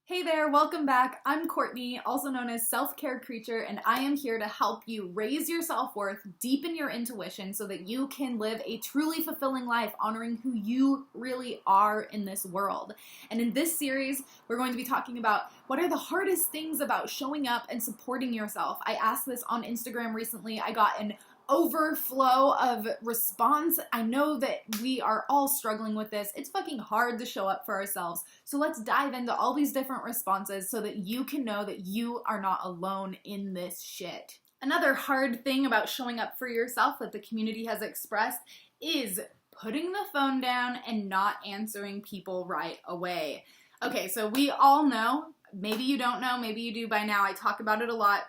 Hey there, welcome back. I'm Courtney, also known as Self-Care Creature, and I am here to help you raise your self-worth, deepen your intuition so that you can live a truly fulfilling life, honoring who you really are in this world. And in this series, we're going to be talking about what are the hardest things about showing up and supporting yourself. I asked this on Instagram recently. I got an overflow of response. I know that we are all struggling with this. It's fucking hard to show up for ourselves. So let's dive into all these different responses so that you can know that you are not alone in this shit. Another hard thing about showing up for yourself that the community has expressed is putting the phone down and not answering people right away. Okay, so we all know, maybe you don't know, maybe you do by now, I talk about it a lot.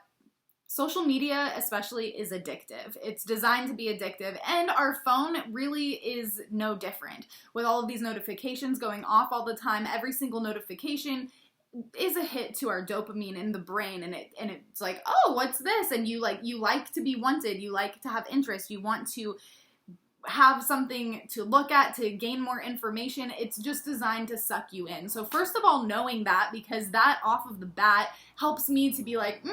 Social media especially is addictive. It's designed to be addictive, and our phone really is no different. With all of these notifications going off all the time, every single notification is a hit to our dopamine in the brain, and it's like, oh, what's this? And you like to be wanted, you like to have interest, you want to have something to look at, to gain more information. It's just designed to suck you in. So first of all, knowing that, because that off of the bat helps me to be like,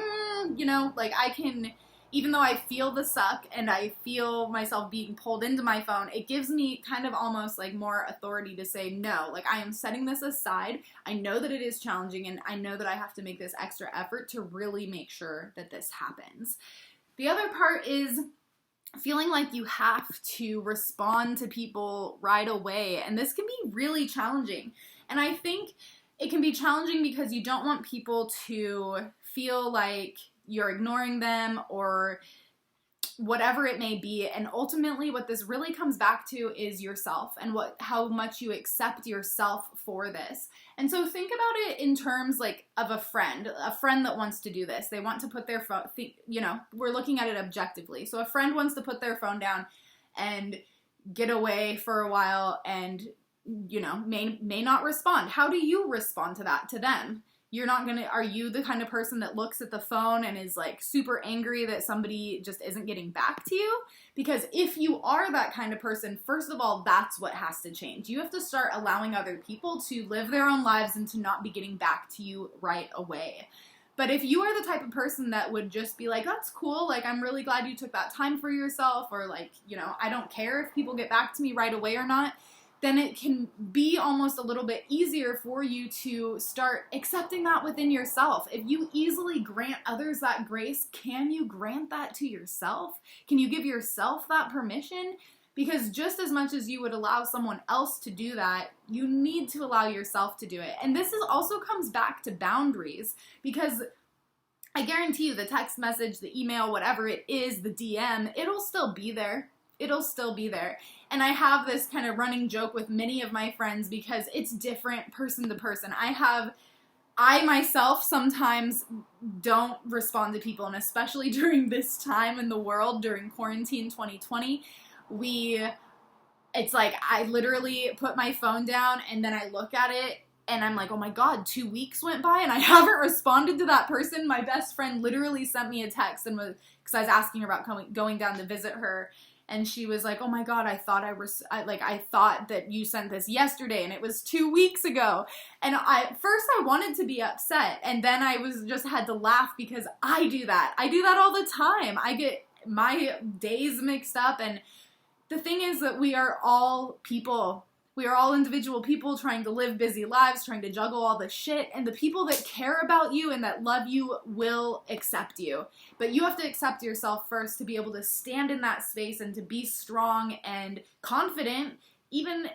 like I can, even though I feel the suck and I feel myself being pulled into my phone, it gives me kind of almost like more authority to say no, like I am setting this aside. I know that it is challenging, and I know that I have to make this extra effort to really make sure that this happens. The other part is feeling like you have to respond to people right away, and this can be really challenging. And I think it can be challenging because you don't want people to feel like you're ignoring them or whatever it may be. And ultimately what this really comes back to is yourself and how much you accept yourself for this. And so think about it in terms like of a friend that wants to do this. They want to put their phone, we're looking at it objectively. So a friend wants to put their phone down and get away for a while and, may not respond. How do you respond to that, to them? Are you the kind of person that looks at the phone and is like super angry that somebody just isn't getting back to you? Because if you are that kind of person, first of all, that's what has to change. You have to start allowing other people to live their own lives and to not be getting back to you right away. But if you are the type of person that would just be like, that's cool, like, I'm really glad you took that time for yourself, or like, I don't care if people get back to me right away or not, then it can be almost a little bit easier for you to start accepting that within yourself. If you easily grant others that grace, can you grant that to yourself? Can you give yourself that permission? Because just as much as you would allow someone else to do that, you need to allow yourself to do it. And this also comes back to boundaries, because I guarantee you the text message, the email, whatever it is, the DM, it'll still be there. It'll still be there. And I have this kind of running joke with many of my friends because it's different person to person. I myself sometimes don't respond to people, and especially during this time in the world, during quarantine 2020, it's like I literally put my phone down and then I look at it and I'm like, oh my God, 2 weeks went by and I haven't responded to that person. My best friend literally sent me a text because I was asking her about going down to visit her. And she was like, oh my God, I thought that you sent this yesterday and it was 2 weeks ago. And first I wanted to be upset. And then I just had to laugh because I do that. I do that all the time. I get my days mixed up. And the thing is that we are all people. We are all individual people trying to live busy lives, trying to juggle all this shit, and the people that care about you and that love you will accept you. But you have to accept yourself first to be able to stand in that space and to be strong and confident, even,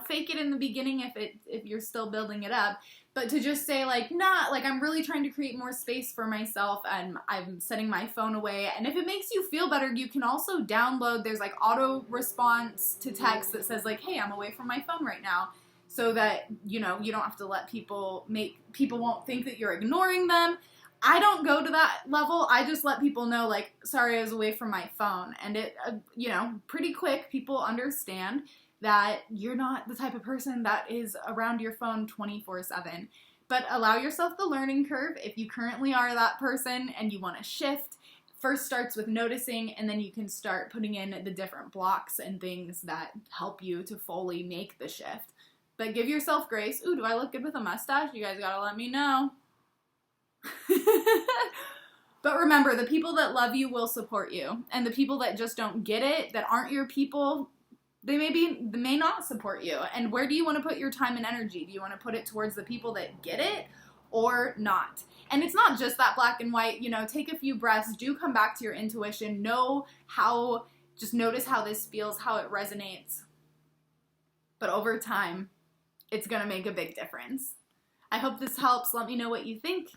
fake it in the beginning if you're still building it up, but to just say like, nah, like I'm really trying to create more space for myself and I'm setting my phone away. And if it makes you feel better, you can also download, there's like auto response to text that says like, hey, I'm away from my phone right now. So that, you don't have to let people won't think that you're ignoring them. I don't go to that level. I just let people know like, sorry, I was away from my phone. And it, pretty quick, people understand that you're not the type of person that is around your phone 24/7. But allow yourself the learning curve. If you currently are that person and you want to shift, first starts with noticing, and then you can start putting in the different blocks and things that help you to fully make the shift. But give yourself grace. Ooh, do I look good with a mustache? You guys gotta let me know. But remember, the people that love you will support you. And the people that just don't get it, that aren't your people, they may not support you. And where do you want to put your time and energy? Do you want to put it towards the people that get it or not? And it's not just that black and white. You know, take a few breaths. Do come back to your intuition. Just notice how this feels, how it resonates. But over time, it's going to make a big difference. I hope this helps. Let me know what you think.